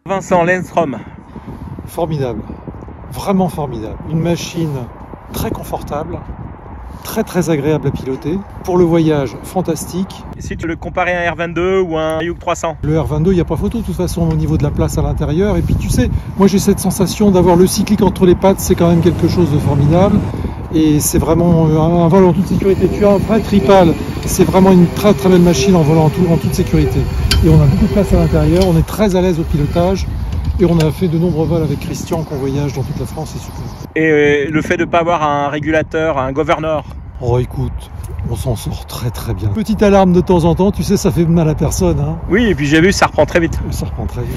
Vincent Lennström. Formidable, vraiment formidable. Une machine très confortable, très agréable à piloter. Pour le voyage, fantastique. Si tu le comparais à un R22 ou un Yuk 300? Le R22, il n'y a pas photo de toute façon au niveau de la place à l'intérieur. Et puis tu sais, moi j'ai cette sensation d'avoir le cyclique entre les pattes, c'est quand même quelque chose de formidable. Et c'est vraiment un vol en toute sécurité. Tu as un vrai tripal, c'est vraiment une très belle machine en volant en toute sécurité. Et on a beaucoup de place à l'intérieur, on est très à l'aise au pilotage. Et on a fait de nombreux vols avec Christian qu'on voyage dans toute la France, c'est super. Et le fait de ne pas avoir un régulateur, un governor? Oh écoute, on s'en sort très bien. Petite alarme de temps en temps, tu sais, ça fait mal à personne. Hein. Oui, et puis j'ai vu, ça reprend très vite. Ça reprend très vite.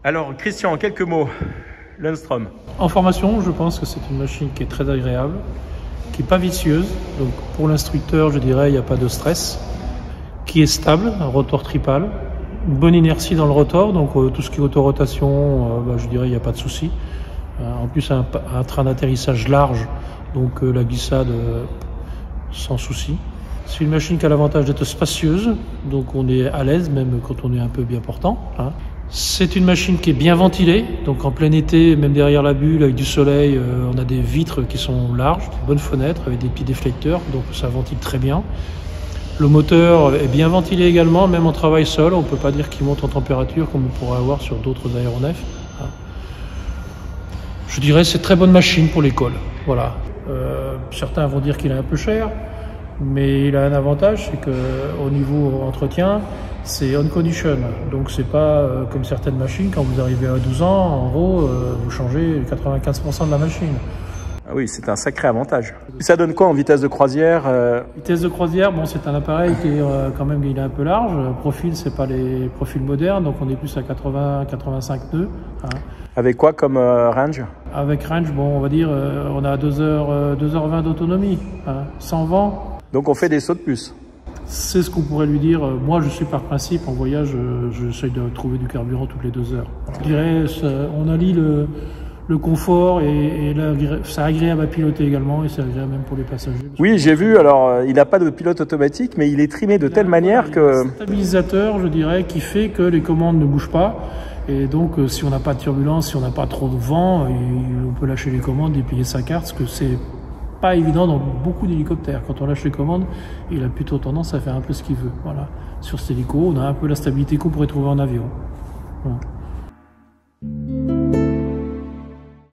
Alors Christian, en quelques mots, Lennström. En formation, je pense que c'est une machine qui est très agréable, qui n'est pas vicieuse, donc pour l'instructeur, je dirais, il n'y a pas de stress, qui est stable, un rotor tripal, une bonne inertie dans le rotor, donc tout ce qui est autorotation, je dirais, il n'y a pas de souci. En plus, un train d'atterrissage large, donc la glissade sans souci. C'est une machine qui a l'avantage d'être spacieuse, donc on est à l'aise, même quand on est un peu bien portant. Hein. C'est une machine qui est bien ventilée, donc en plein été, même derrière la bulle, avec du soleil, on a des vitres qui sont larges, des bonnes fenêtres avec des petits déflecteurs, donc ça ventile très bien. Le moteur est bien ventilé également, même en travail sol, on ne peut pas dire qu'il monte en température comme on pourrait avoir sur d'autres aéronefs. Je dirais c'est une très bonne machine pour l'école. Voilà. Certains vont dire qu'il est un peu cher, mais il a un avantage, c'est qu'au niveau entretien, c'est on condition. Donc c'est pas comme certaines machines, quand vous arrivez à 12 ans, en gros, vous changez 95% de la machine. Ah oui, c'est un sacré avantage. Ça donne quoi en vitesse de croisière? Vitesse de croisière, bon, c'est un appareil qui est quand même il est un peu large. Le profil, c'est pas les profils modernes, donc on est plus à 80-85 nœuds. Hein. Avec quoi comme range? Avec range, bon, on va dire, on a 2h20 d'autonomie, hein, sans vent. Donc on fait des sauts de puce. C'est ce qu'on pourrait lui dire. Moi, je suis par principe, en voyage, j'essaye de trouver du carburant toutes les 2 heures. Je dirais, on allie le confort et c'est agréable à piloter également et c'est agréable même pour les passagers. Oui, j'ai vu, alors il n'a pas de pilote automatique, mais il est trimé de telle manière que... Un stabilisateur, je dirais, qui fait que les commandes ne bougent pas. Et donc, si on n'a pas de turbulence, si on n'a pas trop de vent, on peut lâcher les commandes et payer sa carte, parce que c'est pas évident dans beaucoup d'hélicoptères. Quand on lâche les commandes, il a plutôt tendance à faire un peu ce qu'il veut. Voilà. Sur cet hélico, on a un peu la stabilité qu'on pourrait trouver en avion. Voilà.